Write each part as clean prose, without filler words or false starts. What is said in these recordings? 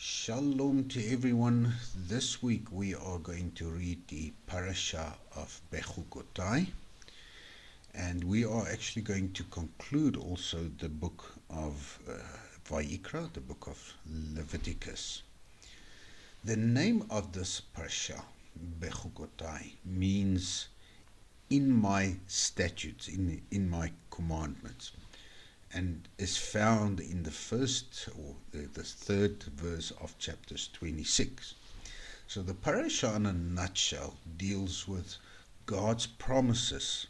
Shalom to everyone. This week we are going to read the Parshah of Bechukotai, and we are actually going to conclude also the book of Vayikra, the book of Leviticus. The name of this Parshah, Bechukotai, means in my statutes, in my commandments, and is found in the first or the third verse of chapters 26. So the parashah in a nutshell deals with God's promises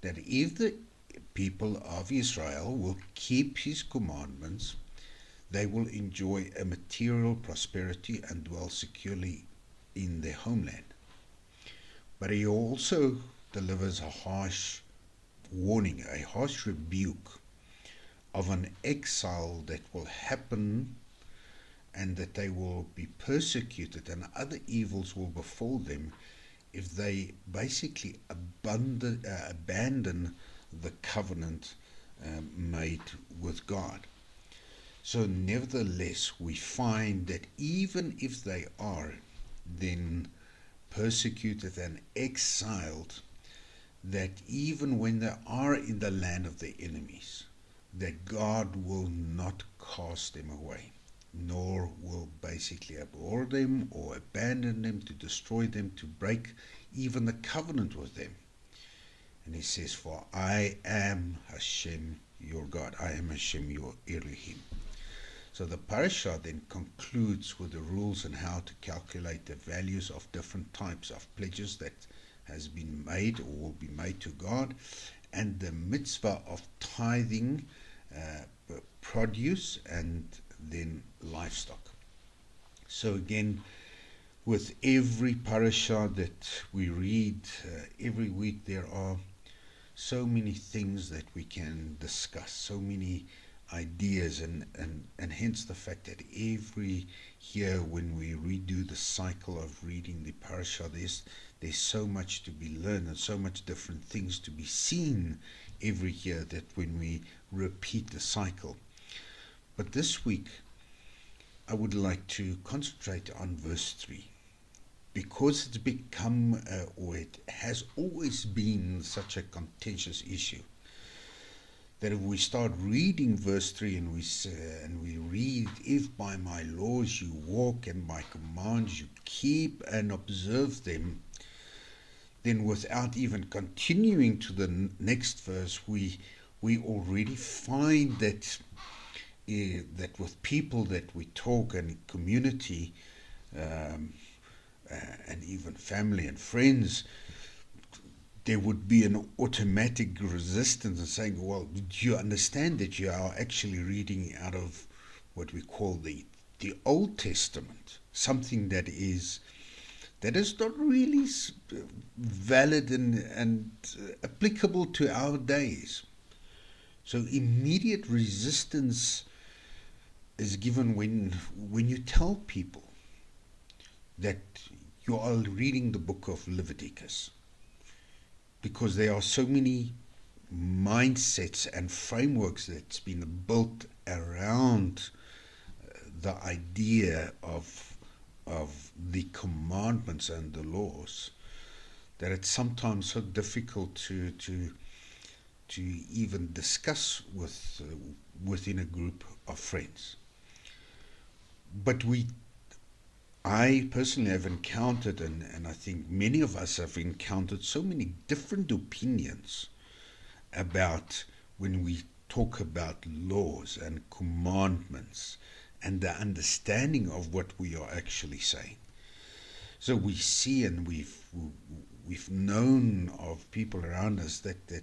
that if the people of Israel will keep his commandments, they will enjoy a material prosperity and dwell securely in their homeland. But he also delivers a harsh warning, a harsh rebuke of an exile that will happen, and that they will be persecuted and other evils will befall them if they basically abandon the covenant made with God. So nevertheless, we find that even if they are then persecuted and exiled, that even when they are in the land of their enemies, that God will not cast them away, nor will basically abhor them or abandon them, to destroy them, to break even the covenant with them. And he says, for I am Hashem your God, I am Hashem your Elohim. So the parashah then concludes with the rules on how to calculate the values of different types of pledges that has been made or will be made to God, and the mitzvah of tithing produce and then livestock. So again, with every parashah that we read every week, there are so many things that we can discuss, so many ideas, and hence the fact that every year when we redo the cycle of reading the parashah, there's so much to be learned and so much different things to be seen every year, that when we repeat the cycle. But this week I would like to concentrate on verse 3, because it's become or it has always been such a contentious issue, that if we start reading verse 3 and we read, if by my laws you walk and my commands you keep and observe them, then without even continuing to the next verse, we already find that that with people that we talk and community and even family and friends, there would be an automatic resistance and saying, well, do you understand that you are actually reading out of what we call the Old Testament, something that is not really valid and applicable to our days. So immediate resistance is given when you tell people that you are reading the book of Leviticus, because there are so many mindsets and frameworks that's been built around the idea of the commandments and the laws, that it's sometimes so difficult to even discuss within a group of friends. But I personally have encountered, and I think many of us have encountered, so many different opinions about when we talk about laws and commandments and the understanding of what we are actually saying. So we see, and we've known of people around us that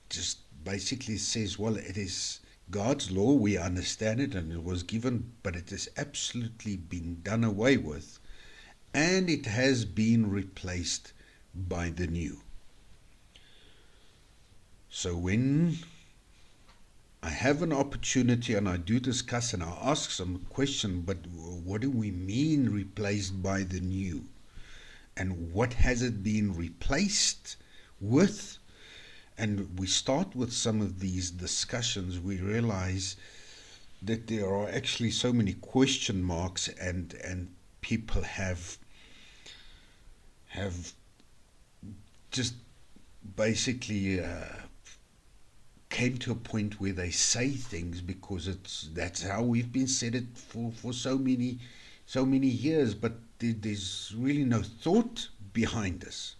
just basically says, well, it is God's law, we understand it, and it was given, but it has absolutely been done away with, and it has been replaced by the new. So when I have an opportunity and I do discuss and I ask some question, but what do we mean replaced by the new? And what has it been replaced with? And we start with some of these discussions, we realize that there are actually so many question marks, and people have just basically came to a point where they say things because that's how we've been said it for so many years, but there's really no thought behind this.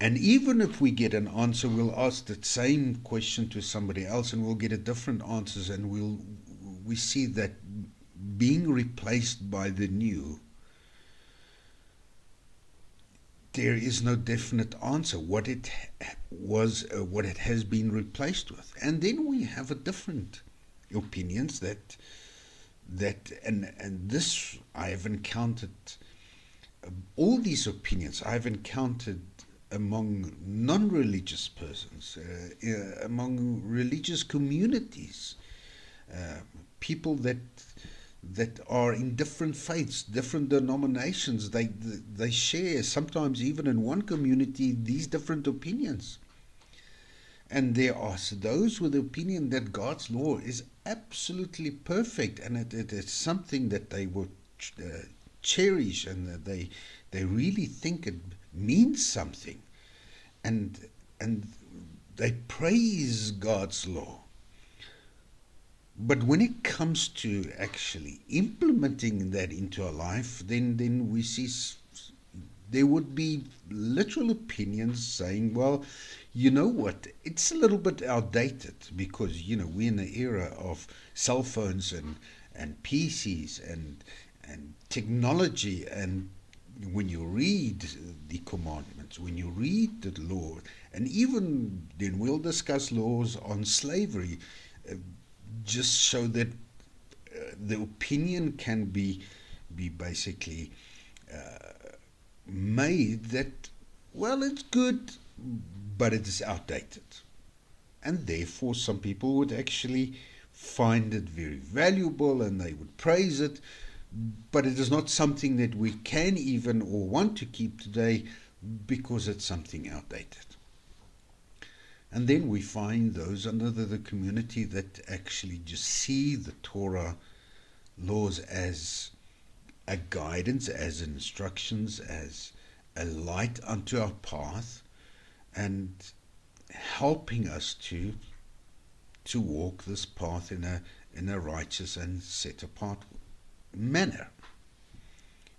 And even if we get an answer, we'll ask that same question to somebody else and we'll get a different answers, and we see that being replaced by the new, there is no definite answer what it was, what it has been replaced with. And then we have a different opinions that and this I have encountered, all these opinions I've encountered among non-religious persons, among religious communities, people that are in different faiths, different denominations. They share, sometimes even in one community, these different opinions. And there are those with the opinion that God's law is absolutely perfect, and it is something that they would cherish, and that they really think it means something, and they praise God's law. But when it comes to actually implementing that into our life, then we see there would be literal opinions saying, well, you know what, it's a little bit outdated because, we're in the era of cell phones and PCs and technology, and when you read the commandments, when you read the law, and even then we'll discuss laws on slavery, just so that the opinion can be basically made that, well, it's good, but it is outdated. And therefore some people would actually find it very valuable and they would praise it, but it is not something that we can even or want to keep today because it's something outdated. And then we find those under the community that actually just see the Torah laws as a guidance, as instructions, as a light unto our path, and helping us to walk this path in a righteous and set apart manner.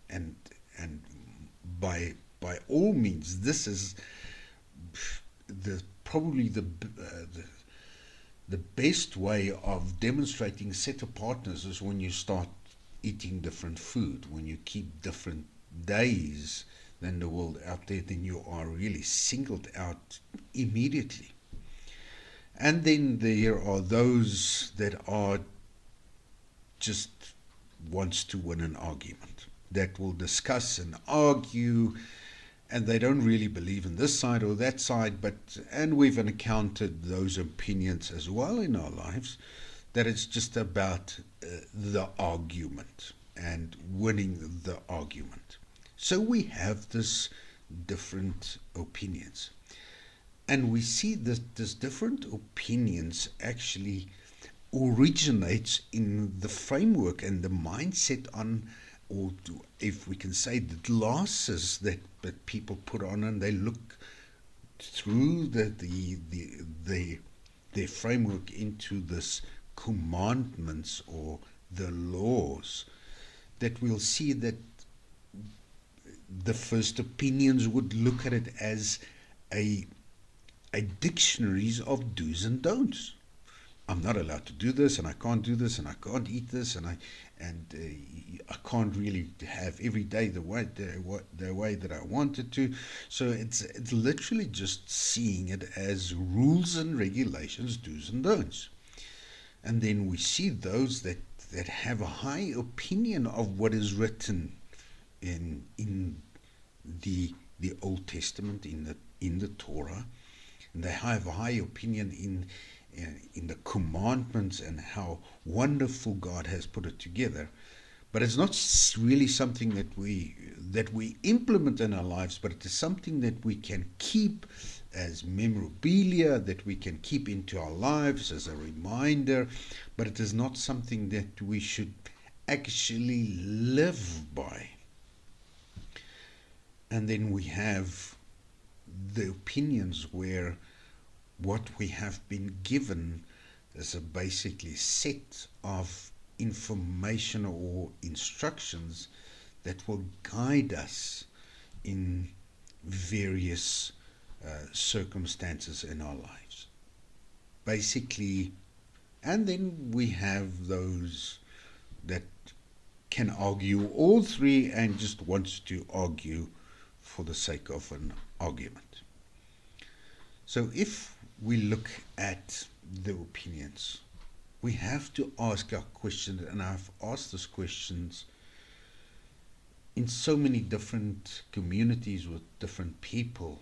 And by all means, this is probably the best way of demonstrating set apartness is when you start eating different food, when you keep different days than the world out there, then you are really singled out immediately. And then there are those that are just wants to win an argument, that will discuss and argue, and they don't really believe in this side or that side, and we've encountered those opinions as well in our lives, that it's just about the argument and winning the argument. So we have this different opinions, and we see that this different opinions actually originates in the framework and the mindset on, or if we can say, the glasses that people put on, and they look through their framework into this commandments or the laws, that we'll see that the first opinions would look at it as a dictionaries of do's and don'ts. I'm not allowed to do this, and I can't do this, and I can't eat this, and I can't really have every day the way that I wanted to. So it's literally just seeing it as rules and regulations, do's and don'ts. And then we see those that have a high opinion of what is written in the Old Testament, in the Torah, and they have a high opinion in the commandments and how wonderful God has put it together. But it's not really something that we implement in our lives, but it is something that we can keep as memorabilia that we can keep into our lives as a reminder, but it is not something that we should actually live by. And then we have the opinions where what we have been given is a basically set of information or instructions that will guide us in various circumstances in our lives. Basically, and then we have those that can argue all three and just wants to argue for the sake of an argument. So if we look at the opinions, we have to ask our questions, and I've asked these questions in so many different communities with different people,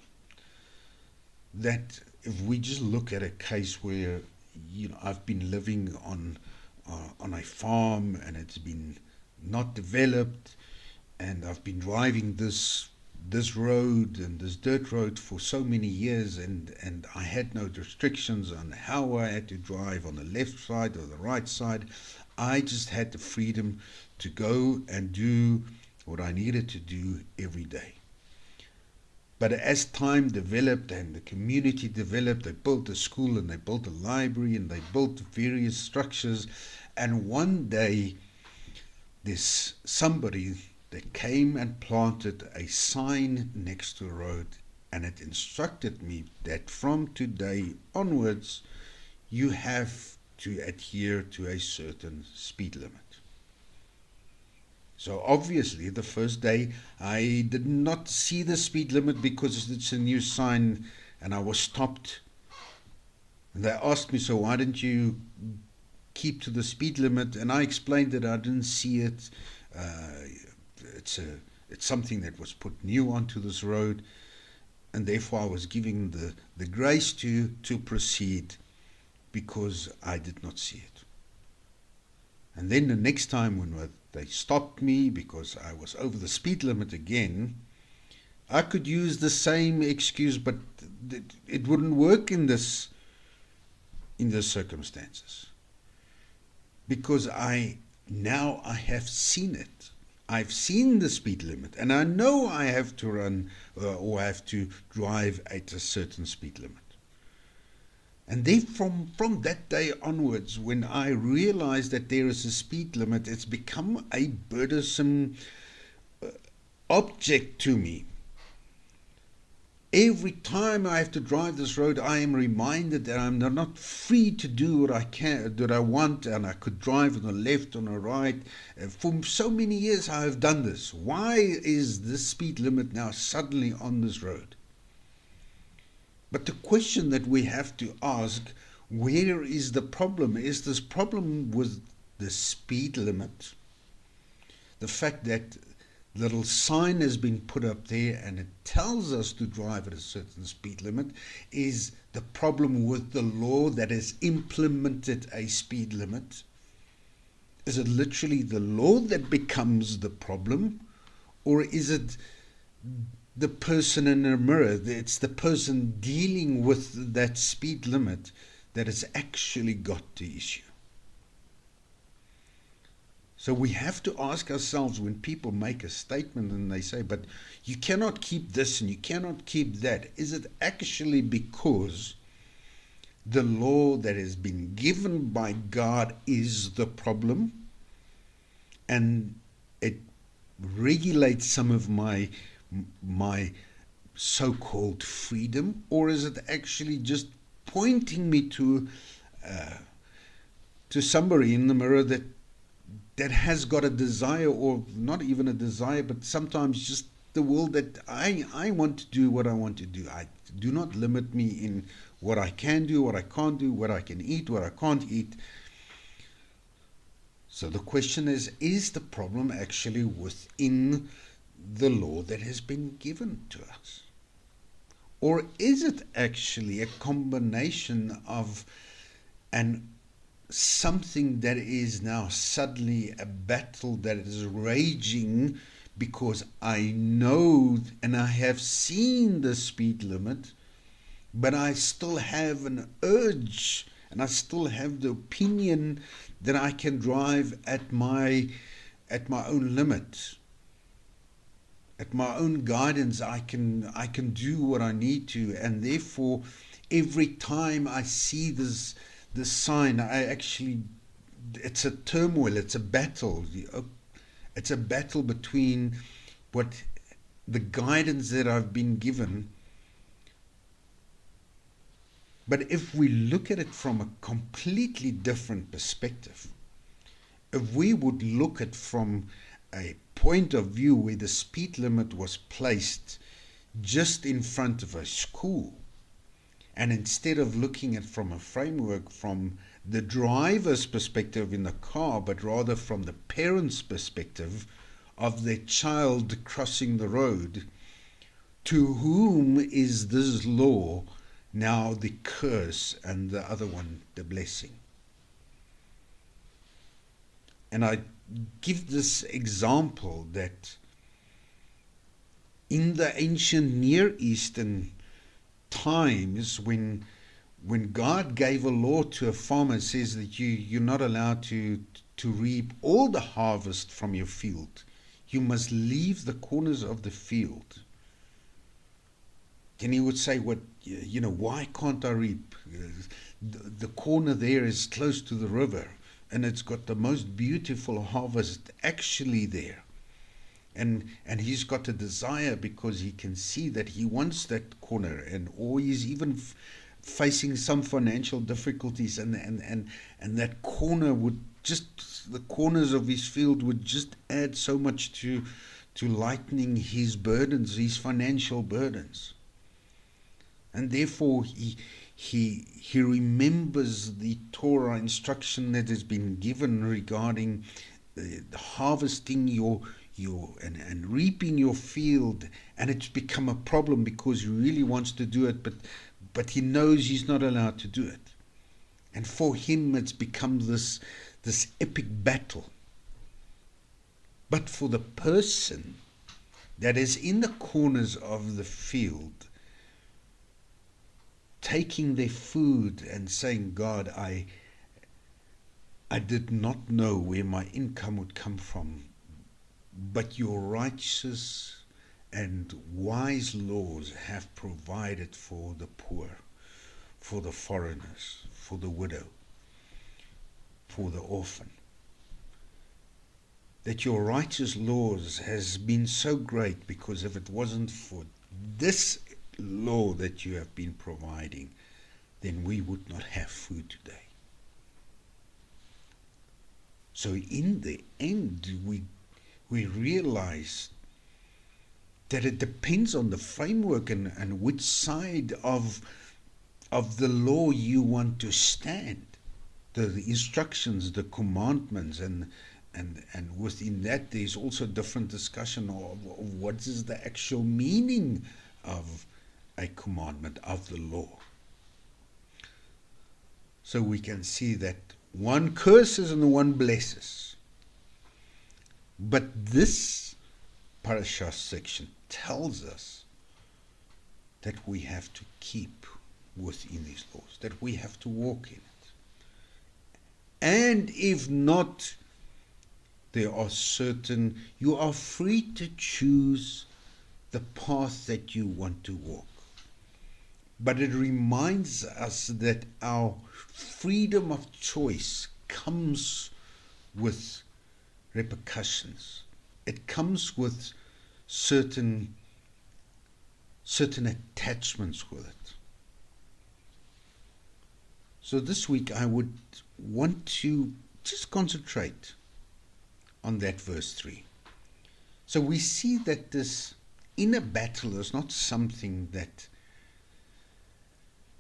that if we just look at a case where, I've been living on a farm and it's been not developed, and I've been driving this road and this dirt road for so many years, and I had no restrictions on how I had to drive on the left side or the right side. I just had the freedom to go and do what I needed to do every day. But as time developed and the community developed, they built a school and they built a library and they built various structures, and one day there's somebody that came and planted a sign next to a road, and it instructed me that from today onwards you have to adhere to a certain speed limit. So obviously the first day I did not see the speed limit because it's a new sign, and I was stopped. And they asked me, so why didn't you keep to the speed limit? And I explained that I didn't see it. It's something that was put new onto this road, and therefore I was giving the grace to proceed because I did not see it. And then the next time when they stopped me because I was over the speed limit again, I could use the same excuse, but it wouldn't work in this circumstances, because I have seen it. I've seen the speed limit, and I know I have to run or I have to drive at a certain speed limit. And then from that day onwards, when I realized that there is a speed limit, it's become a burdensome object to me. Every time I have to drive this road, I am reminded that I'm not free to do what I want, and I could drive on the left, on the right. For so many years I have done this. Why is the speed limit now suddenly on this road? But the question that we have to ask, where is the problem? Is this problem with the speed limit? The fact that little sign has been put up there and it tells us to drive at a certain speed limit, is the problem with the law that has implemented a speed limit? Is it literally the law that becomes the problem, or is it the person in the mirror? It's the person dealing with that speed limit that has actually got the issue. So we have to ask ourselves, when people make a statement and they say, but you cannot keep this and you cannot keep that, is it actually because the law that has been given by God is the problem, and it regulates some of my so-called freedom? Or is it actually just pointing me to somebody in the mirror that has got a desire, or not even a desire, but sometimes just the will that I want to do what I want to do. I do not limit me in what I can do, what I can't do, what I can eat, what I can't eat. So the question is the problem actually within the law that has been given to us? Or is it actually a combination of something that is now suddenly a battle that is raging because I know and I have seen the speed limit, but I still have an urge, and I still have the opinion that I can drive at my own limit, at my own guidance. I can do what I need to, and therefore every time I see this sign, it's a turmoil, it's a battle. It's a battle between what the guidance that I've been given. But if we look at it from a completely different perspective, if we would look at from a point of view where the speed limit was placed just in front of a school, and instead of looking at from a framework from the driver's perspective in the car, but rather from the parent's perspective of their child crossing the road, to whom is this law now the curse and the other one the blessing? And I give this example that in the ancient Near Eastern times, when God gave a law to a farmer, it says that you're not allowed to reap all the harvest from your field. You must leave the corners of the field. And he would say, why can't I reap? The corner there is close to the river, and it's got the most beautiful harvest actually there. And he's got a desire because he can see that he wants that corner, or he's even facing some financial difficulties, and that corner would just, the corners of his field would just add so much to lightening his burdens, his financial burdens. And therefore he remembers the Torah instruction that has been given regarding harvesting your and reaping your field, and it's become a problem because he really wants to do it, but he knows he's not allowed to do it. And for him it's become this epic battle. But for the person that is in the corners of the field, taking their food and saying, God, I did not know where my income would come from, but your righteous and wise laws have provided for the poor, for the foreigners, for the widow, for the orphan. That your righteous laws has been so great, because if it wasn't for this law that you have been providing, then we would not have food today. So in the end, we realize that it depends on the framework and which side of the law you want to stand. The instructions, the commandments, and within that there's also different discussion of what is the actual meaning of a commandment, of the law. So we can see that one curses and one blesses. But this Parshah section tells us that we have to keep within these laws, that we have to walk in it. And if not, you are free to choose the path that you want to walk. But it reminds us that our freedom of choice comes with repercussions. It comes with certain attachments with it. So this week I would want to just concentrate on that verse 3. So we see that this inner battle is not something that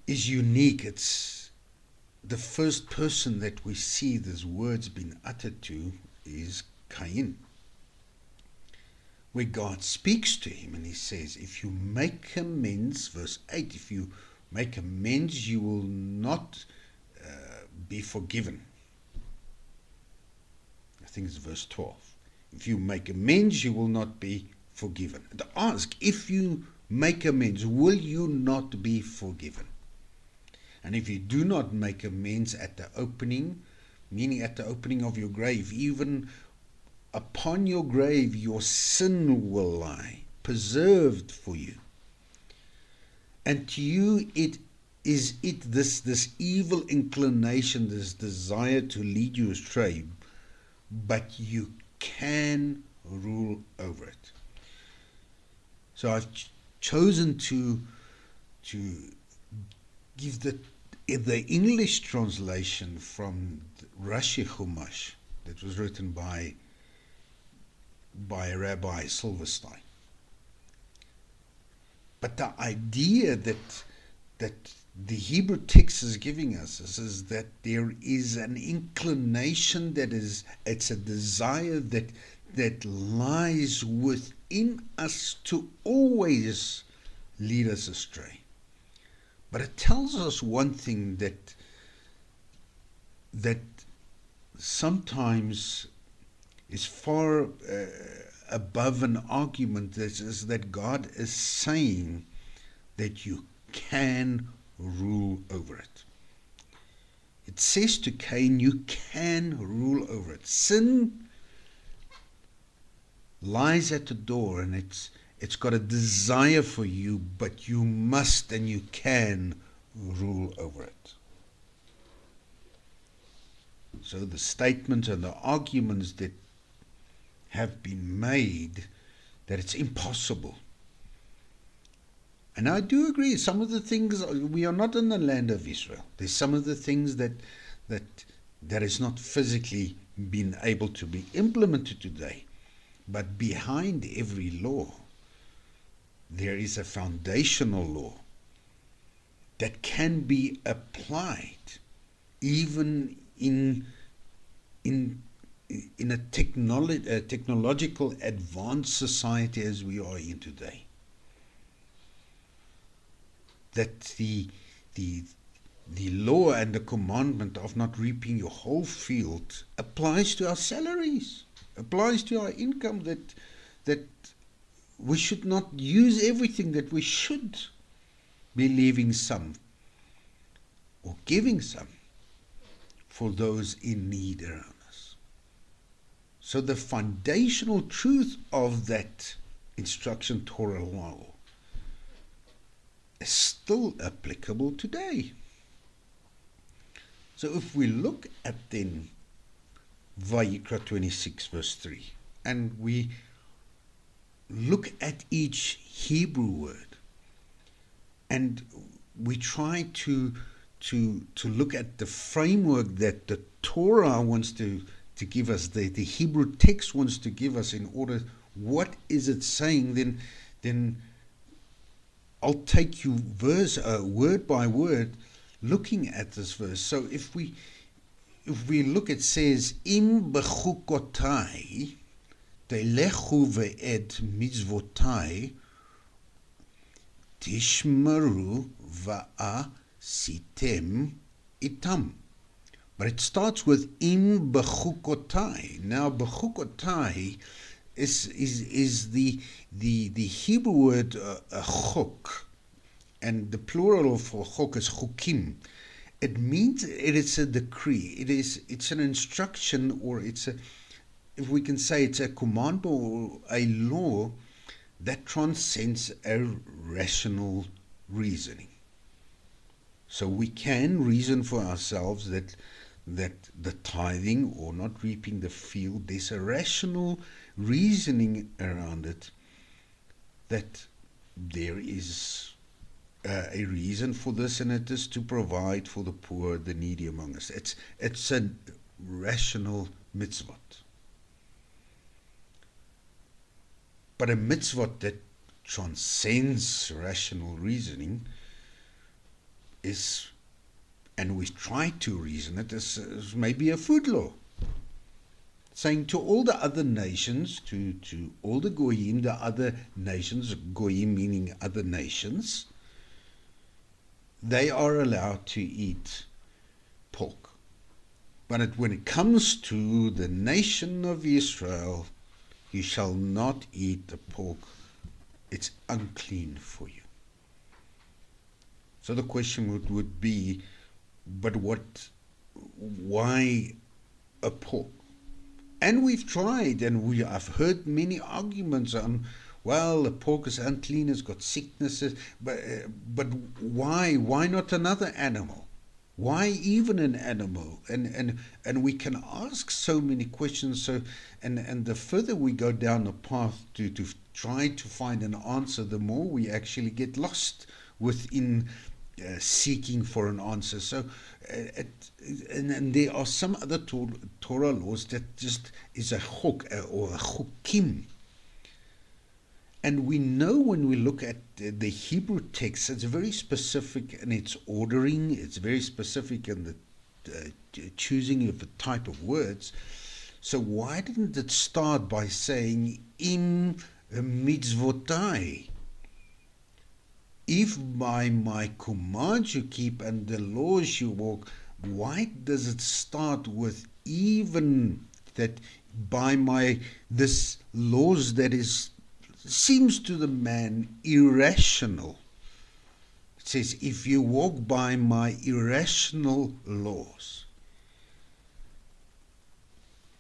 is unique. It's the first person that we see these words being uttered to is Cain, where God speaks to him and he says, if you make amends, verse 8, if you make amends, you will not be forgiven. I think it's verse 12. If you make amends, you will not be forgiven. And ask, if you make amends, will you not be forgiven? And if you do not make amends at the opening, meaning at the opening of your grave, even upon your grave your sin will lie, preserved for you. And to you this evil inclination, this desire to lead you astray, but you can rule over it. So I've chosen to give the English translation from Rashi Chumash that was written by Rabbi Silverstein. But the idea that the Hebrew text is giving us is that there is an inclination it's a desire that lies within us to always lead us astray. But it tells us one thing, that sometimes is far above an argument, is that God is saying that you can rule over it. It says to Cain, you can rule over it. Sin lies at the door, and it's got a desire for you, but you must and you can rule over it. So the statements and the arguments that have been made that it's impossible. And I do agree, some of the things, we are not in the land of Israel. There's some of the things that is not physically been able to be implemented today. But behind every law, there is a foundational law that can be applied even in a technological advanced society as we are in today. That the law and the commandment of not reaping your whole field applies to our salaries, applies to our income, that we should not use everything, that we should be leaving some or giving some for those in need around us. So the foundational truth of that instruction, Torah law, is still applicable today. So if we look at then Vayikra 26 verse 3, and we look at each Hebrew word, and we try to look at the framework that the Torah wants to give us, the Hebrew text wants to give us, in order, what is it saying, then I'll take you word by word, looking at this verse. So if we look, it says, Im Bechukotai telechu ve'ed mitzvotai tishmaru va'asitem itam. But it starts with Im Bechukotai. Now Bechukotai is the Hebrew word chok, and the plural of chok is chukim. It means it is a decree. It's an instruction, or if we can say it's a command or a law that transcends a rational reasoning. So we can reason for ourselves that the tithing or not reaping the field, there's a rational reasoning around it, that there is a reason for this, and it is to provide for the poor, the needy among us. It's a rational mitzvah. But a mitzvah that transcends rational reasoning is, and we try to reason it, is maybe a food law, saying to all the other nations, to all the goyim, the other nations, goyim meaning other nations, they are allowed to eat pork. But when it comes to the nation of Israel, you shall not eat the pork it's unclean for you. So the question would be, but why abhor? And we've tried, and I've heard many arguments on, well, the pork is unclean, it's got sicknesses, but why? Why not another animal? Why even an animal? And we can ask so many questions. So and the further we go down the path to try to find an answer, the more we actually get lost within seeking for an answer. So and there are some other Torah laws that just is a chok or a chokim. And we know when we look at the Hebrew text, it's very specific in its ordering, it's very specific in the choosing of the type of words. So why didn't it start by saying, im mitzvotai? If by my commands you keep and the laws you walk, why does it start with even that by this laws that seems to the man irrational? It says, if you walk by my irrational laws.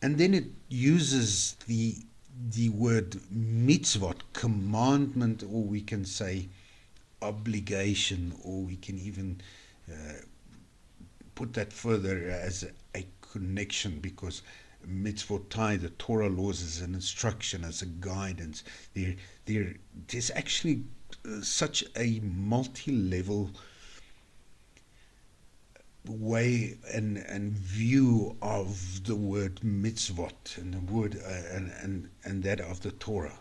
And then it uses the word mitzvot, commandment, or we can say obligation, or we can even put that further as a connection, because mitzvotai, the Torah laws, is an instruction, as a guidance. There's actually such a multi-level way and view of the word mitzvot and the word and that of the Torah.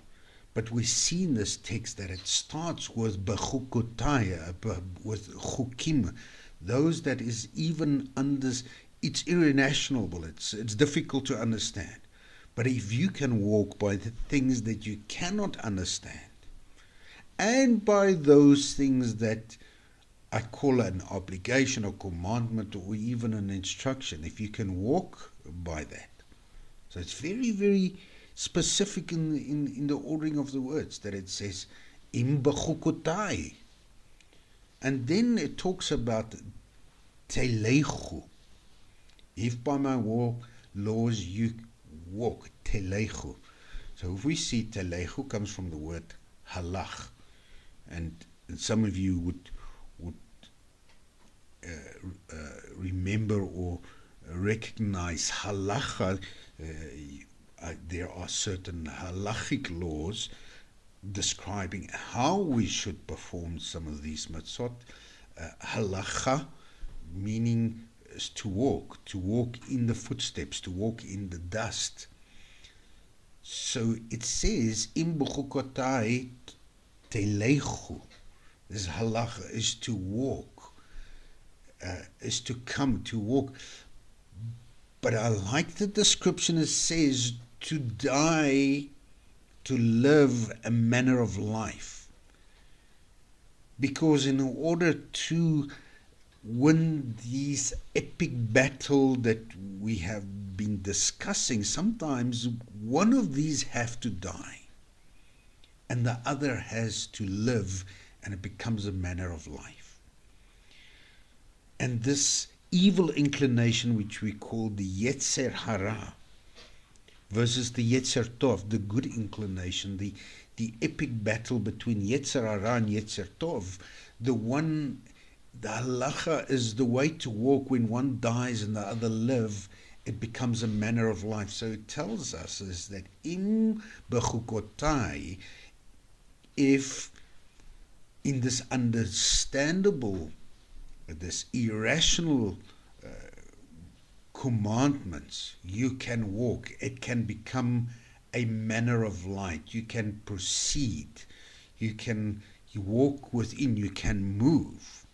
But we see in this text that it starts with Bechukotai, with chukim, those that is even under. It's irrational, it's difficult to understand. But if you can walk by the things that you cannot understand, and by those things that I call an obligation or commandment or even an instruction, if you can walk by that. So it's very, very specific in the ordering of the words, that it says, im bechukotai. And then it talks about telechu. If by my laws you walk, telechu. So if we see telechu comes from the word halach, and some of you would remember or recognize halacha. There are certain halachic laws describing how we should perform some of these mitzvot. Halacha meaning is to walk in the footsteps, to walk in the dust. So it says, im bechukotai telechu. This halacha is to walk, is to come, to walk. But I like the description. It says to die, to live a manner of life. Because in order to win these epic battle that we have been discussing, sometimes one of these have to die and the other has to live, and it becomes a manner of life. And this evil inclination, which we call the Yetzer Hara, versus the Yetzer Tov, the good inclination, the epic battle between Yetzer Hara and Yetzer Tov, the halacha is the way to walk. When one dies and the other live, it becomes a manner of life. So it tells us is that im bechukotai, if in this understandable, this irrational commandments, you can walk, it can become a manner of light. You can proceed, you walk within, you can move.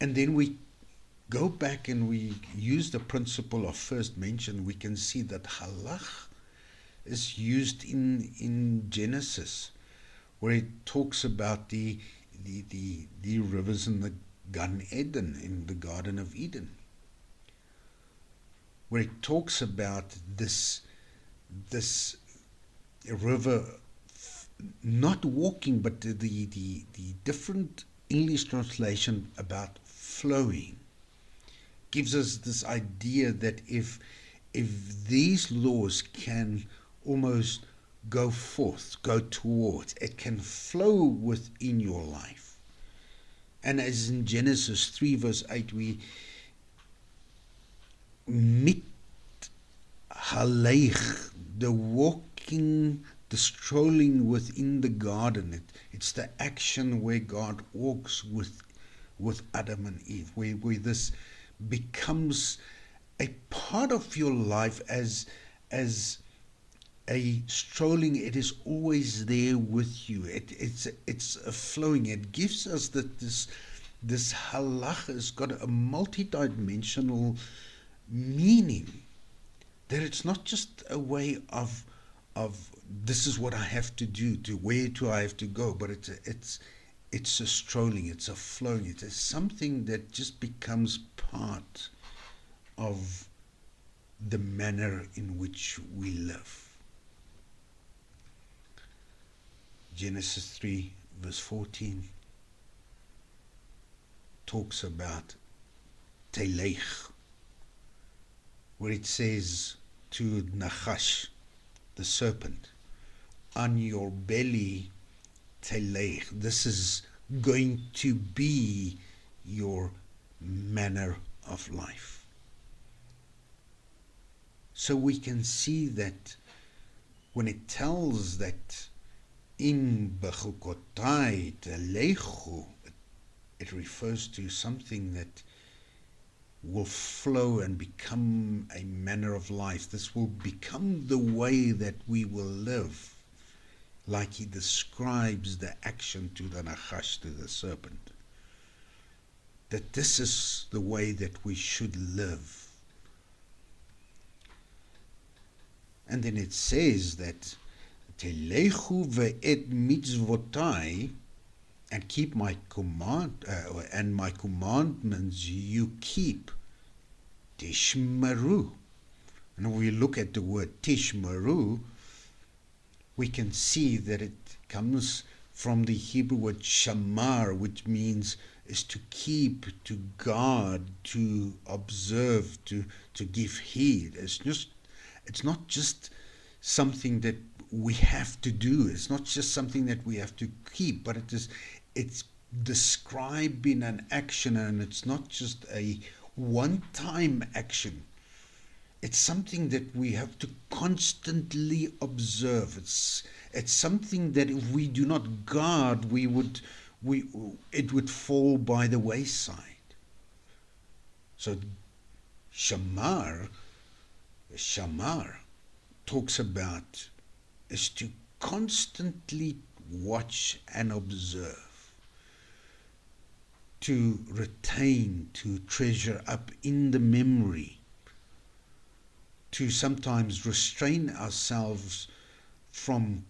And then we go back and we use the principle of first mention. We can see that halach is used in Genesis, where it talks about the rivers in the Gan Eden, in the Garden of Eden, where it talks about this river not walking, but the different English translation about flowing gives us this idea that if these laws can almost go forth, go towards, it can flow within your life. And as in Genesis 3 verse 8, we mit haleich, the walking, the strolling within the garden. It's the action where God walks with Adam and Eve, where this becomes a part of your life as a strolling. It is always there with you. It's a flowing. It gives us that this halach has got a multi-dimensional meaning, that it's not just a way of this is what I have to do, to where do I have to go, but it's a strolling, it's a flowing, it's something that just becomes part of the manner in which we live. Genesis 3 verse 14 talks about telech, where it says to Nachash, the serpent, on your belly telech. This is going to be your manner of life. So we can see that when it tells that in Bechukotai telechu, it refers to something that will flow and become a manner of life. This will become the way that we will live, like he describes the action to the Nachash, to the serpent, that this is the way that we should live. And then it says that telechu ve'et mitzvotai, and keep my and my commandments you keep. Tishmeru. And when we look at the word tishmeru, we can see that it comes from the Hebrew word shamar, which means is to keep, to guard, to observe, to give heed. It's not just something that we have to do. It's not just something that we have to keep, but it's describing an action, and it's not just a one-time action. It's something that we have to constantly observe. It's something that if we do not guard, it would fall by the wayside. So shamar talks about is to constantly watch and observe, to retain, to treasure up in the memory, to sometimes restrain ourselves from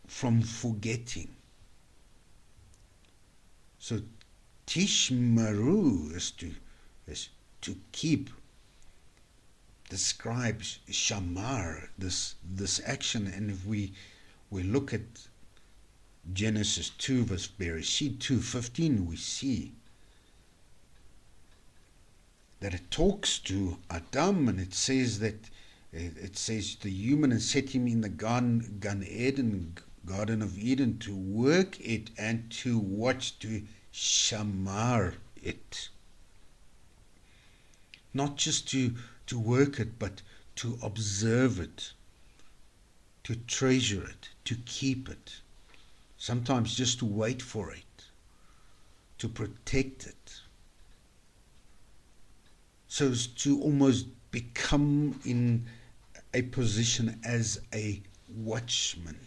forgetting. So tishmaru is to keep, describes shamar, this action. And if we look at Genesis 2 verse Bereshit 2:15, we see that it talks to Adam, and it says the human, and set him in the Gan Eden, Garden of Eden, to work it and to watch, to shamar it. Not just to work it, but to observe it, to treasure it, to keep it. Sometimes just to wait for it, to protect it. So as to almost become in a position as a watchman.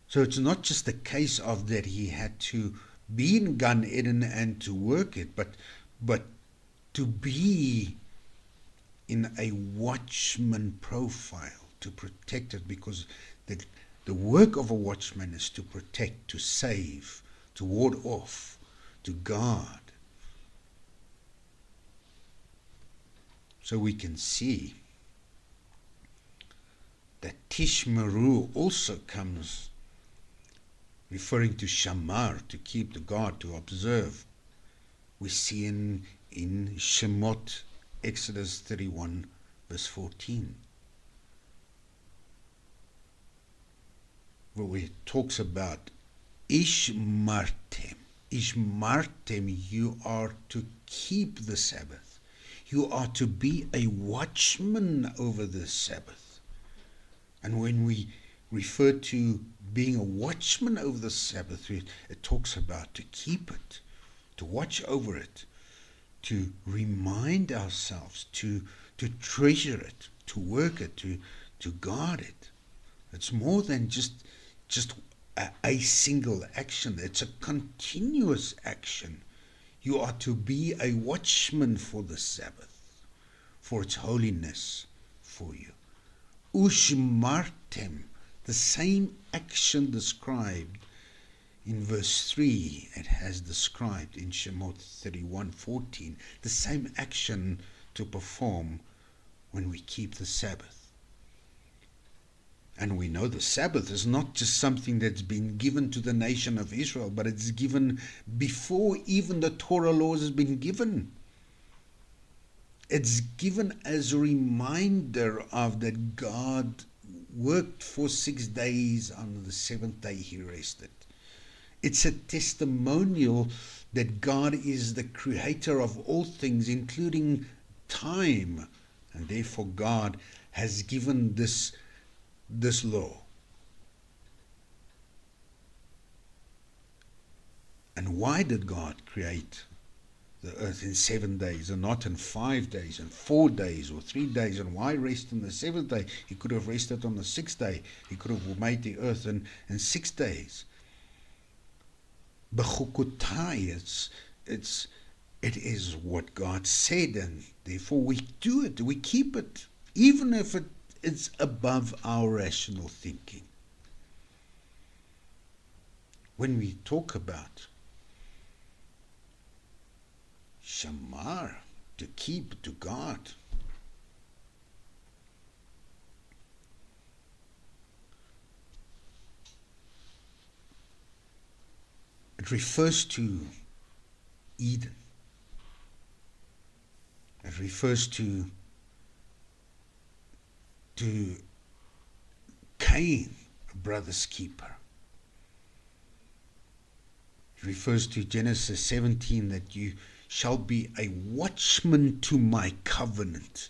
So it's not just a case of that he had to be in Gan Eden and to work it, but to be in a watchman profile, to protect it, because the work of a watchman is to protect, to save, to ward off, to guard. So we can see that tishmeru also comes referring to shamar, to keep, to guard, to observe. We see in Shemot, Exodus 31, verse 14, where it talks about Ishmartem. Ishmartem, you are to keep the Sabbath. You are to be a watchman over the Sabbath. And when we refer to being a watchman over the Sabbath, it talks about to keep it, to watch over it, to remind ourselves, to treasure it, to work it, to guard it. It's more than just a single action. It's a continuous action. You are to be a watchman for the Sabbath, for its holiness for you. Ushmartem, the same action described in verse 3, it has described in Shemot 31:14, the same action to perform when we keep the Sabbath. And we know the Sabbath is not just something that's been given to the nation of Israel, but it's given before even the Torah laws has been given. It's given as a reminder of that God worked for 6 days, on the seventh day he rested. It's a testimonial that God is the creator of all things, including time, and therefore God has given this law. And why did God create the earth in 7 days and not in 5 days and 4 days or 3 days? And why rest on the seventh day? He could have rested on the sixth day. He could have made the earth in 6 days. Bechukotai, it is what God said, and therefore we do it, we keep it, even if it's above our rational thinking. When we talk about shamar, to keep, to guard, it refers to Eden. It refers to Cain, a brother's keeper. It refers to Genesis 17, that you shall be a watchman to my covenant.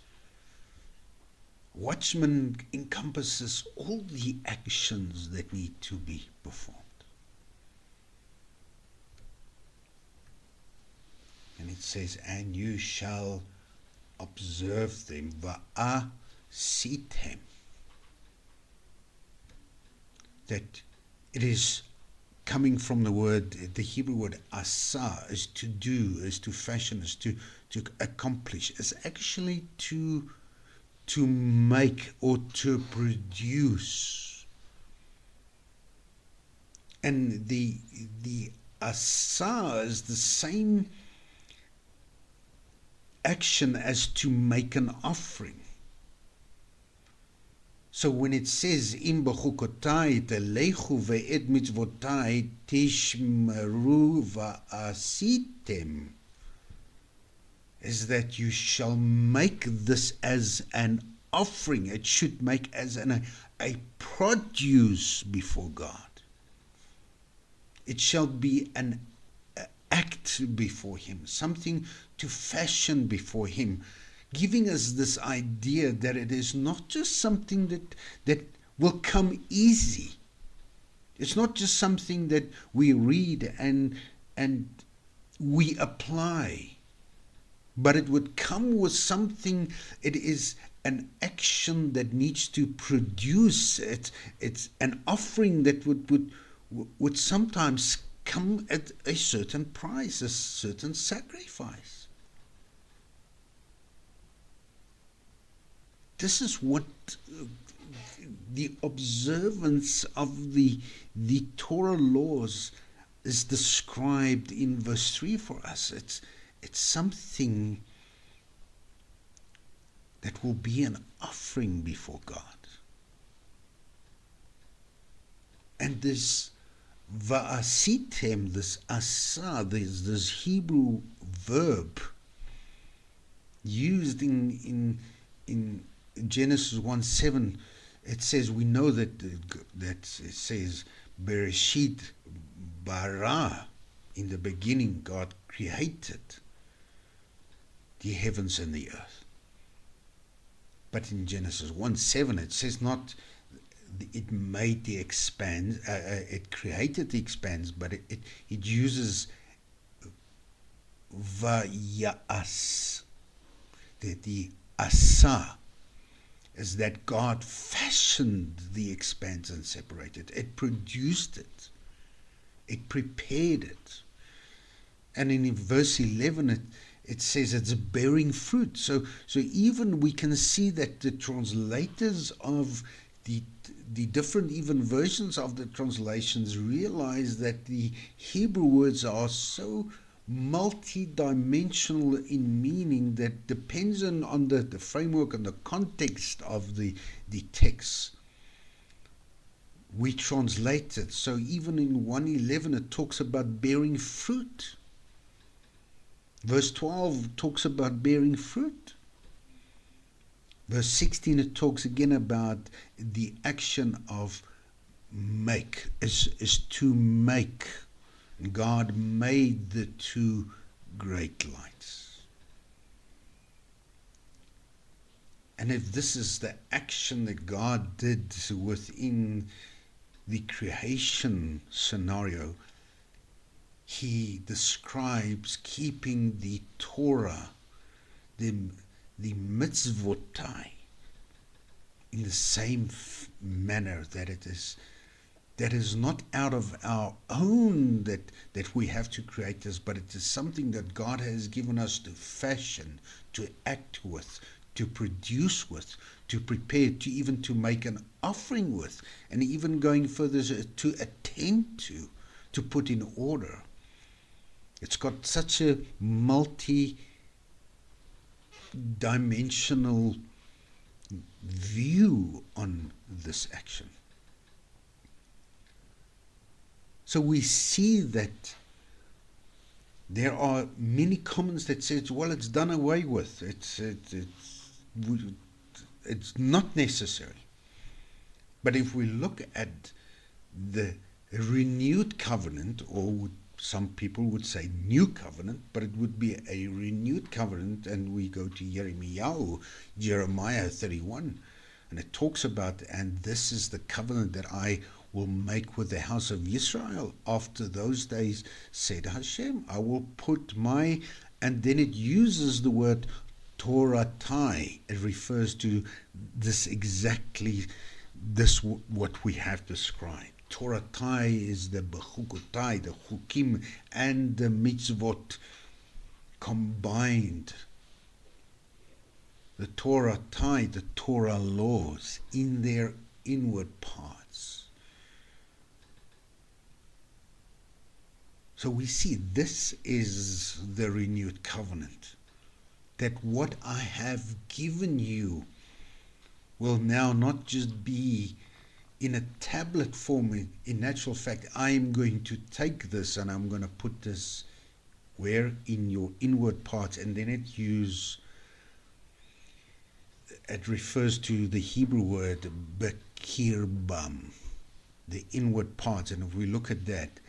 Watchman encompasses all the actions that need to be performed. And it says, and you shall observe them, va'asitem. That it is coming from the Hebrew word asa, is to do, is to fashion, is to accomplish, is actually to make or to produce. And the asa is the same action as to make an offering. So when it says, Im bechukotai telechu ve'et mitzvotai tishmeru va'asitem, is that you shall make this as an offering. It should make as a produce before God. It shall be an act before him, something to fashion before him, giving us this idea that it is not just something that will come easy. It's not just something that we read and we apply, but it would come with something. It is an action that needs to produce. It's an offering that would sometimes come at a certain price, a certain sacrifice. This is what the observance of the Torah laws is described in verse 3 for us. It's something that will be an offering before God. And this va'asitem, this asa, this Hebrew verb used in Genesis 1:7, it says, we know that it says Bereshit bara, in the beginning God created the heavens and the earth. But in Genesis 1:7 it says not it made the expanse, it created the expanse, but it uses vayas, the asa, is that God fashioned the expanse and separated it. It produced it. It prepared it. And in verse 11 it says it's bearing fruit. So even we can see that the translators of the different even versions of the translations realize that the Hebrew words are so multi-dimensional in meaning that depends on the framework and the context of the text. We translate it. So even in 1:11 it talks about bearing fruit. Verse 12 talks about bearing fruit. Verse 16 it talks again about the action of make, is to make. God made the two great lights. And if this is the action that God did within the creation scenario, he describes keeping the Torah, the mitzvotai, in the same manner that it is. That is not out of our own that we have to create this, but it is something that God has given us to fashion, to act with, to produce with, to prepare, to even to make an offering with, and even going further to attend to put in order. It's got such a multi-dimensional view on this action. So we see that there are many comments that says, well, it's done away with. It's not necessary. But if we look at the renewed covenant, or some people would say new covenant, but it would be a renewed covenant, and we go to Jeremiah 31, and it talks about, and this is the covenant that I will make with the house of Israel after those days, said Hashem. I will put my, and then it uses the word Toratai. It refers to this exactly, this what we have described. Toratai is the Bechukotai, the Chukim and the mitzvot combined. The Toratai, the Torah laws, in their inward parts. So we see this is the renewed covenant, that what I have given you will now not just be in a tablet form. In natural fact, I am going to take this and I'm going to put this where? In your inward parts. And then it refers to the Hebrew word bekirbam, the inward parts. And if we look at that,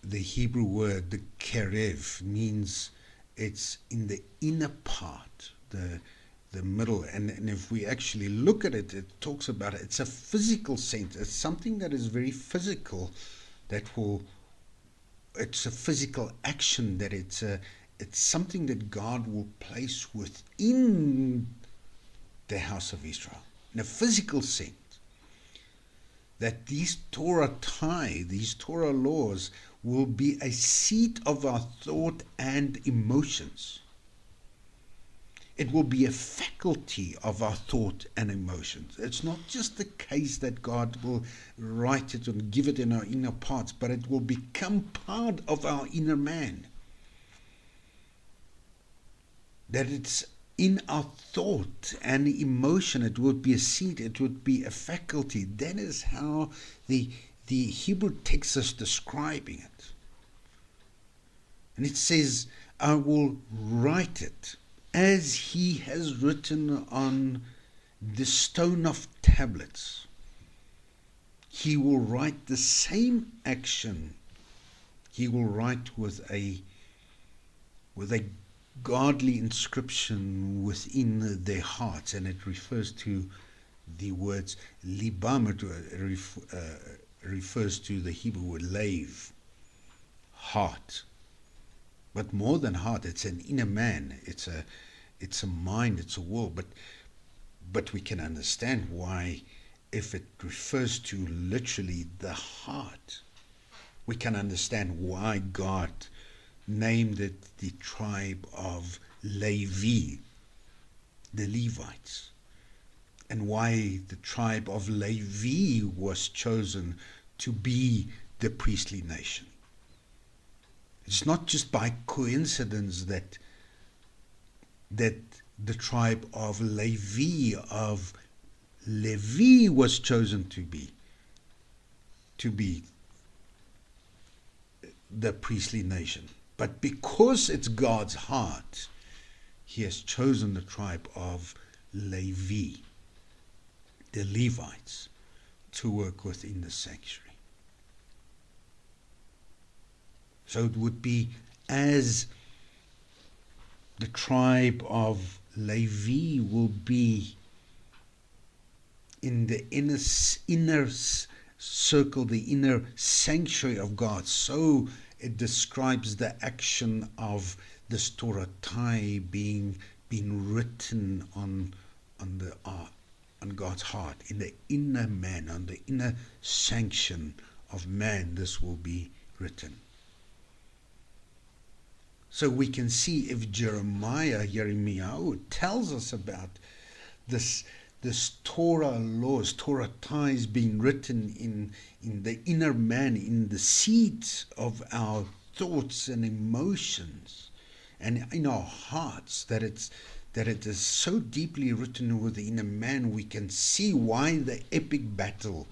the Hebrew word, the kerev, means it's in the inner part, the middle. And if we actually look at it, it talks about it. It's a physical sense. It's something that is very physical, it's a physical action, that it's something that God will place within the house of Israel, in a physical sense. That these Torah laws, will be a seat of our thought and emotions. It will be a faculty of our thought and emotions. It's not just the case that God will write it and give it in our inner parts, but it will become part of our inner man. That it's in our thought and emotion. It would be a seed, it would be a faculty. That is how the Hebrew text is describing it. And it says, I will write it as he has written on the stone of tablets. He will write the same action. He will write with a godly inscription within their hearts, and it refers to the words libam. It refers to the Hebrew word lave, heart. But more than heart, it's an inner man. It's a mind. It's a will. But we can understand why, if it refers to literally the heart, we can understand why God named it the tribe of Levi, the Levites, and why the tribe of Levi was chosen to be the priestly nation. It's not just by coincidence that the tribe of Levi was chosen to be the priestly nation. But because it's God's heart, he has chosen the tribe of Levi, the Levites, to work within the sanctuary. So it would be as the tribe of Levi will be in the inner circle, the inner sanctuary of God, so it describes the action of the statutes being written on God's heart, in the inner man, on the inner sanction of man. This will be written. So we can see if Jeremiah tells us about this Torah laws, Torah ties being written in the inner man, in the seeds of our thoughts and emotions, and in our hearts, that it is so deeply written within a man. We can see why the epic battle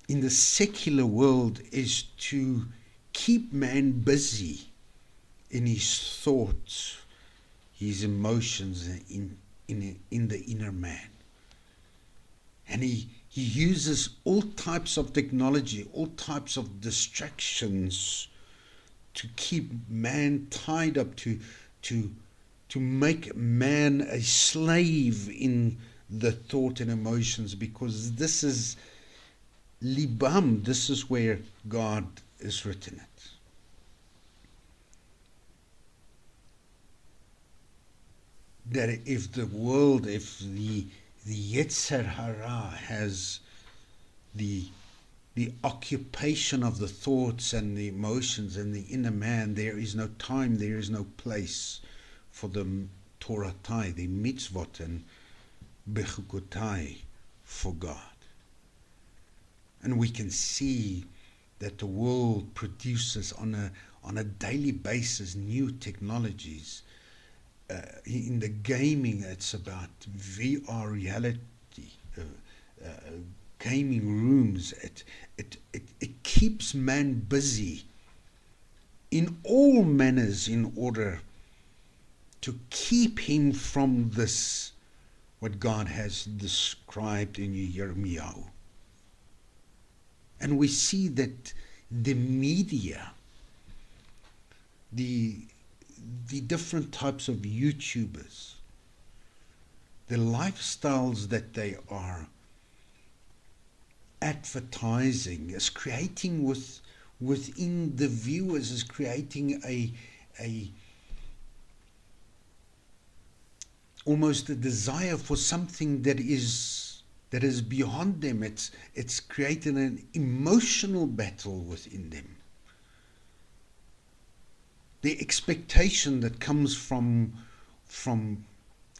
in the secular world is to keep man busy in his thoughts, his emotions, in the inner man. And he uses all types of technology, all types of distractions to keep man tied up, to make man a slave in the thought and emotions, because this is libam, this is where God is written it. That if the world, if the Yetzer Hara has the occupation of the thoughts and the emotions and the inner man, there is no time, there is no place for the Torah tai, the mitzvot and Bechukotai for God. And we can see that the world produces on a daily basis new technologies. In the gaming, it's about VR reality, gaming rooms. It keeps man busy in all manners in order to keep him from this, what God has described in Jeremiah. And we see that the media, the different types of YouTubers, the lifestyles that they are advertising is creating within the viewers, is creating a almost a desire for something that is beyond them. It's created an emotional battle within them. The expectation that comes from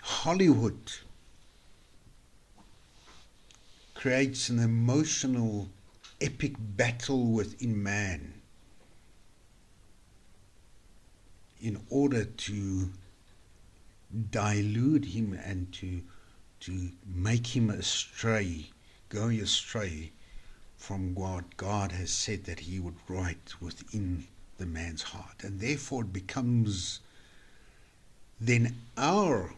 Hollywood creates an emotional, epic battle within man in order to delude him and to make him go astray from what God has said that he would write within the man's heart. And therefore it becomes then our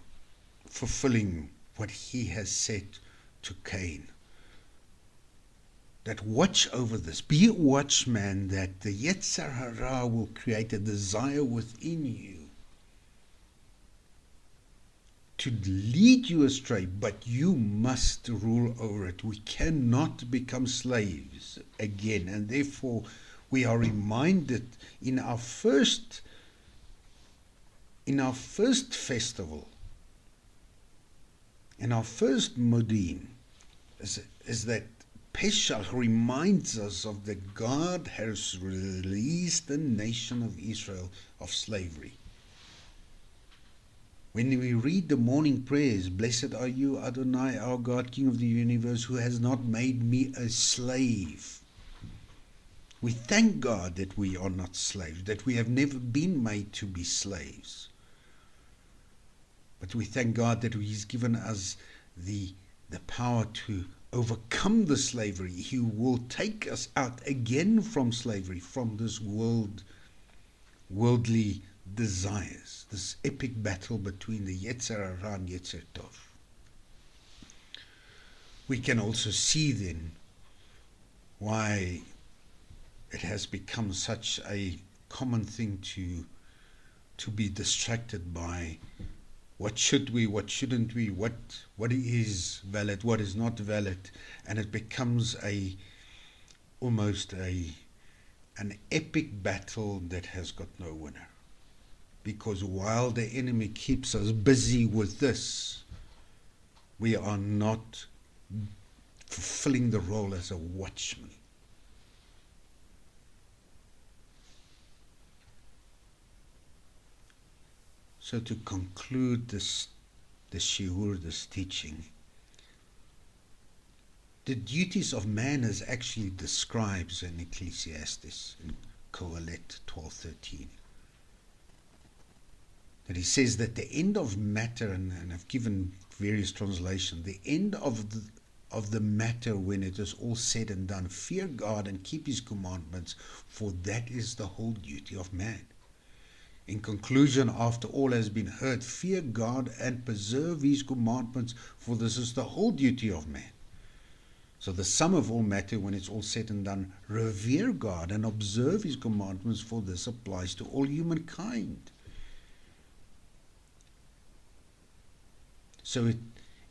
fulfilling what he has said to Cain. That watch over this, be a watchman, that the Yetzer Hara will create a desire within you to lead you astray, but you must rule over it. We cannot become slaves again, and therefore we are reminded in our first festival, in our first Modin, is that Pesach reminds us of that God has released the nation of Israel of slavery. When we read the morning prayers, blessed are you, Adonai, our God, King of the universe, who has not made me a slave. We thank God that we are not slaves, that we have never been made to be slaves. But we thank God that He's given us the power to overcome the slavery. He will take us out again from slavery, from this worldly desires, this epic battle between the Yetzer Hara and Yetzer Tov. We can also see then why it has become such a common thing to be distracted by what should we, what shouldn't we, what is valid, what is not valid, and it becomes almost an epic battle that has got no winner. Because while the enemy keeps us busy with this, we are not fulfilling the role as a watchman. So to conclude this shiur, this teaching, the duties of man is actually describes in Ecclesiastes, in Kohelet 12:13. That he says that the end of matter, and I've given various translations, the end of the matter when it is all said and done, fear God and keep his commandments, for that is the whole duty of man. In conclusion, after all has been heard, fear God and preserve his commandments, for this is the whole duty of man. So the sum of all matter, when it's all said and done, revere God and observe his commandments, for this applies to all humankind. So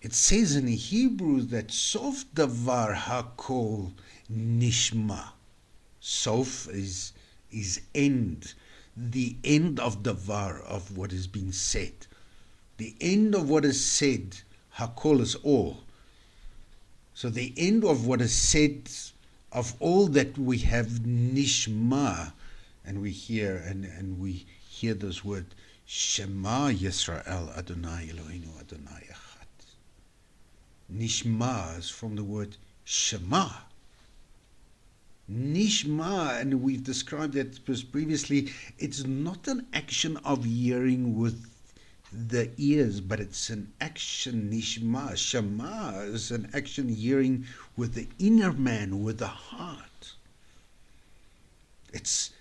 it says in Hebrew that sof davar hakol nishma. Sof is end. The end of davar, of what has been said. The end of what is said, hakol is all. So the end of what is said, of all that we have nishma, and we hear this word, Shema Yisrael Adonai Eloheinu Adonai Echad. Nishma is from the word Shema. Nishma, and we've described that previously, it's not an action of hearing with the ears, but it's an action, Nishma. Shema is an action hearing with the inner man, with the heart. It's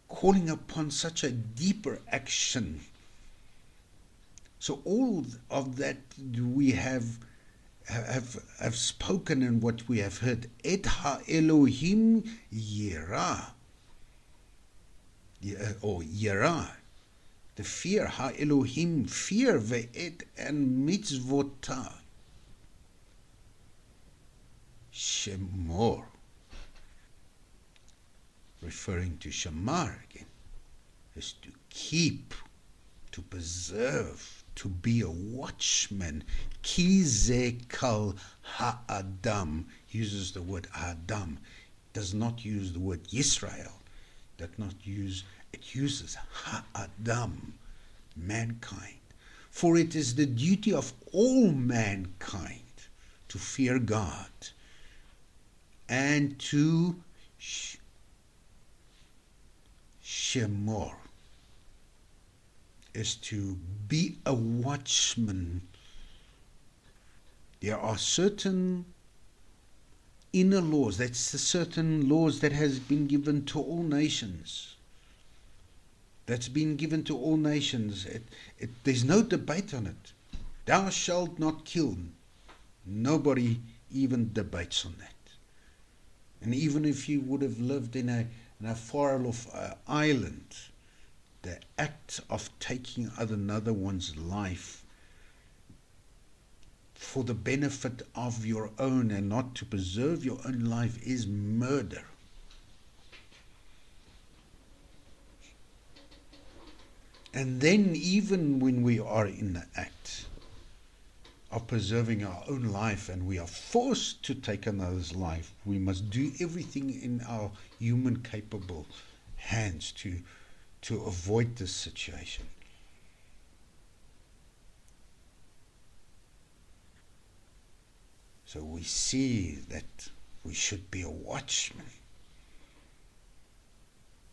calling upon such a deeper action. So all of that we have spoken and what we have heard. Et ha-Elohim yirah, or yirah, the fear, ha-Elohim, fear, ve'et, and mitzvotah, shemor, referring to shamar again, is to keep, to preserve, to be a watchman. Ki ze kal ha-adam, uses the word adam, does not use the word Yisrael, it uses ha-adam, mankind. For it is the duty of all mankind to fear God and to shemor, is to be a watchman. There are certain inner laws, that's the certain laws that has been given to all nations. That's been given to all nations. There's no debate on it. Thou shalt not kill. Nobody even debates on that. And even if you would have lived in a far-off island, the act of taking another one's life for the benefit of your own and not to preserve your own life is murder. And then even when we are in the act of preserving our own life and we are forced to take another's life, we must do everything in our human capable hands to avoid this situation. So we see that we should be a watchman.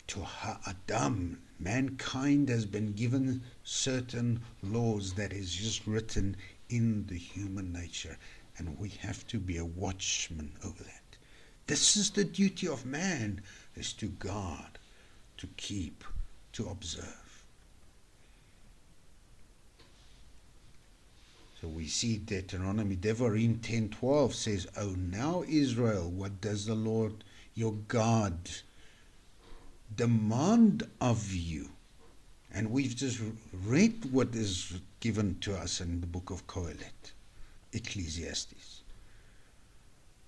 To Ha'adam, mankind has been given certain laws that is just written in the human nature, and we have to be a watchman over that. This is the duty of man, is to guard, to keep, to observe. So we see Deuteronomy, Devarim 10:12 says, "O now Israel, what does the Lord your God demand of you?" And we've just read what is given to us in the book of Kohelet, Ecclesiastes.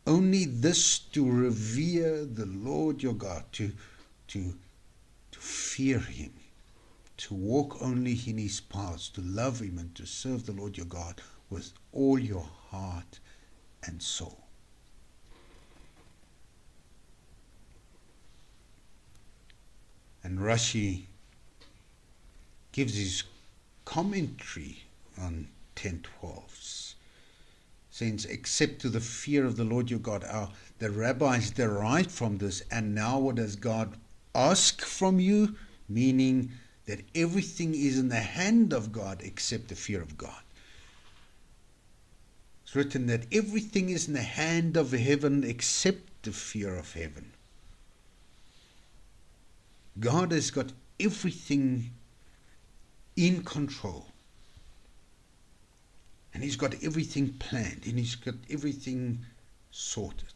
Only this, to revere the Lord your God, to fear him, to walk only in his paths, to love him and to serve the Lord your God with all your heart and soul. And Rashi gives his commentary on 10:12, saying, "Except to the fear of the Lord your God." The rabbis derived from this, and now what does God ask from you? Meaning that everything is in the hand of God except the fear of God. It's written that everything is in the hand of heaven except the fear of heaven. God has got everything in control. And he's got everything planned. And he's got everything sorted.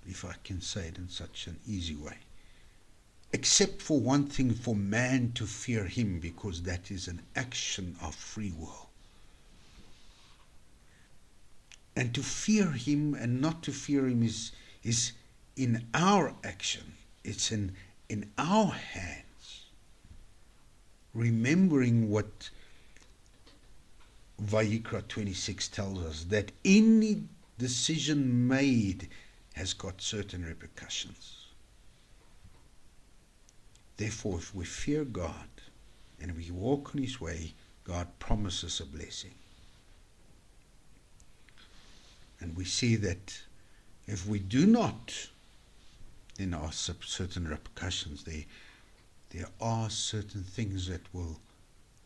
If I can say it in such an easy way. Except for one thing, for man to fear him, because that is an action of free will. And to fear him and not to fear him is in our action. It's in our hands. Remembering what Vayikra 26 tells us, that any decision made has got certain repercussions. Therefore, if we fear God and we walk on his way, God promises a blessing. And we see that if we do not, then there are certain repercussions. There are certain things that will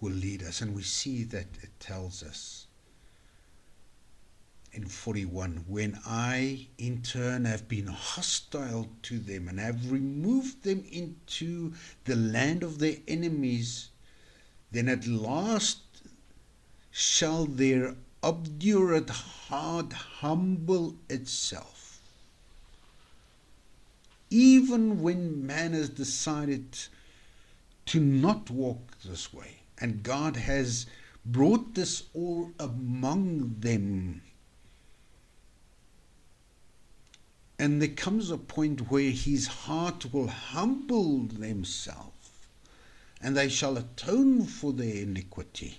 lead us. And we see that it tells us in 41, "When I in turn have been hostile to them and have removed them into the land of their enemies, then at last shall their obdurate heart humble itself." Even when man has decided to not walk this way, and God has brought this all among them, and there comes a point where his heart will humble themselves, and they shall atone for their iniquity.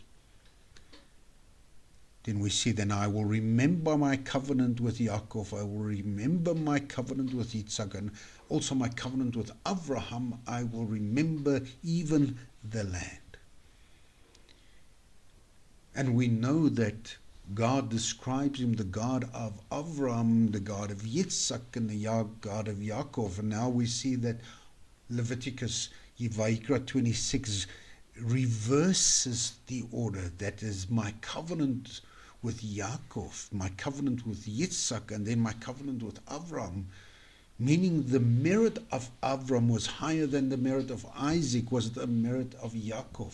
Then we see, "Then I will remember my covenant with Yaakov, I will remember my covenant with Yitzhak, and also my covenant with Abraham, I will remember even the land." And we know that God describes him the God of Abraham, the God of Yitzhak, and the God of Yaakov. And now we see that Leviticus, Vayikra 26, reverses the order. That is my covenant with Yaakov, my covenant with Yitzhak, and then my covenant with Avram, meaning the merit of Avram was higher than the merit of Isaac, was the merit of Yaakov.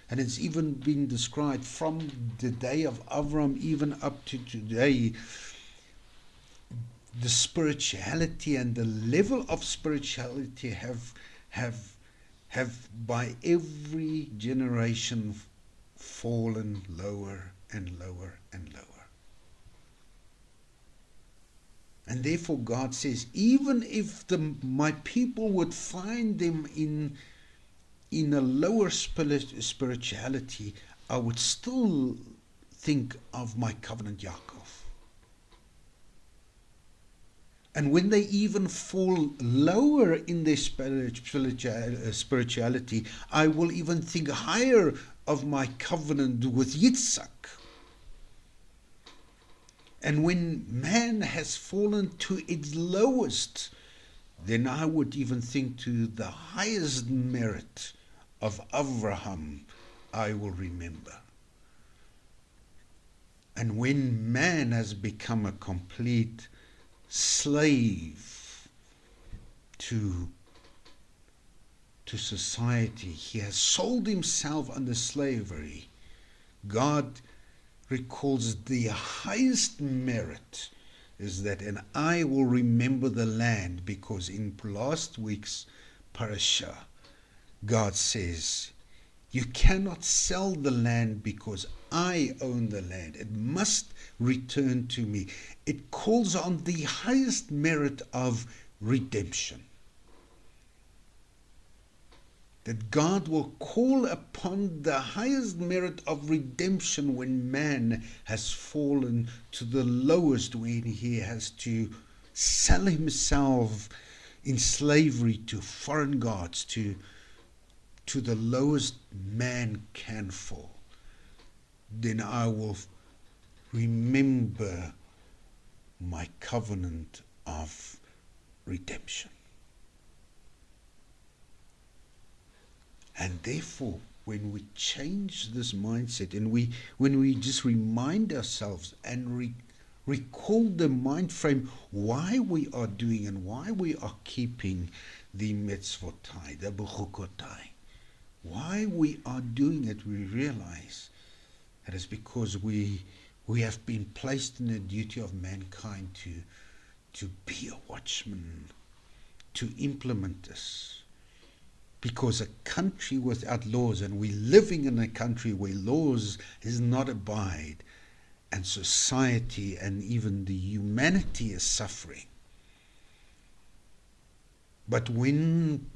And it's even been described from the day of Avram even up to today, the spirituality and the level of spirituality have by every generation fallen lower and lower and lower. And therefore God says, even if my people would find them in a lower spirituality, I would still think of my covenant Yaakov. And when they even fall lower in their spirituality, I will even think higher of my covenant with Yitzhak. And when man has fallen to its lowest, then I would even think to the highest merit of Abraham, I will remember. And when man has become a complete slave to society, he has sold himself under slavery, God recalls the highest merit is that, and I will remember the land, because in last week's Parshah, God says, you cannot sell the land because I own the land. It must return to me. It calls on the highest merit of redemption. That God will call upon the highest merit of redemption when man has fallen to the lowest, when he has to sell himself in slavery to foreign gods, to the lowest man can fall. Then I will remember my covenant of redemption. And therefore, when we change this mindset, and when we just remind ourselves and recall the mind frame why we are doing and why we are keeping the mitzvah, the Bechukotai, why we are doing it, we realize that it's because we have been placed in the duty of mankind to be a watchman, to implement this. Because a country without laws, and we're living in a country where laws is not abide, and society and even the humanity is suffering. But when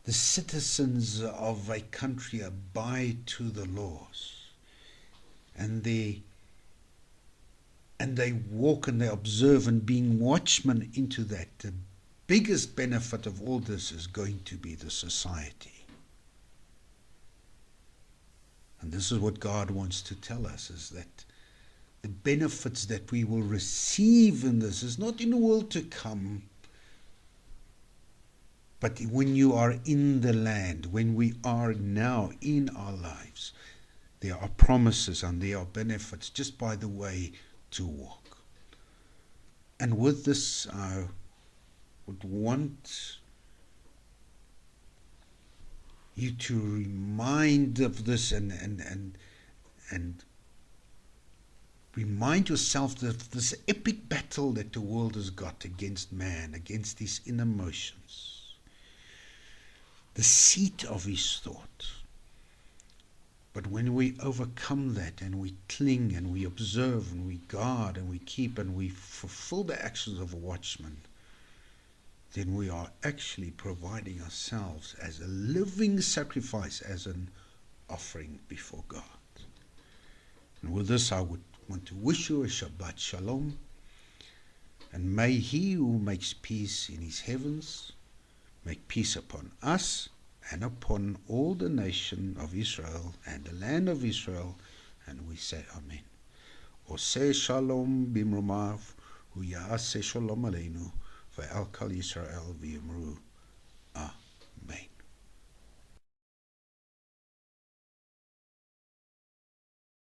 the citizens of a country abide to the laws, and they walk and they observe, and being watchmen into that, the biggest benefit of all this is going to be the society. And this is what God wants to tell us, is that the benefits that we will receive in this is not in the world to come, but when you are in the land, when we are now in our lives, there are promises and there are benefits just by the way to walk. And with this, I would want you to remind of this and remind yourself of this epic battle that the world has got against man, against his inner emotions, the seat of his thought. But when we overcome that and we cling and we observe and we guard and we keep and we fulfill the actions of a watchman, then we are actually providing ourselves as a living sacrifice, as an offering before God. And with this, I would want to wish you a Shabbat Shalom, and may He who makes peace in His heavens make peace upon us and upon all the nation of Israel and the land of Israel. And we say Amen. Oseh Shalom bimromav, hu ya'aseh shalom aleinu, ve'al kal Yisrael v'yimru Amen.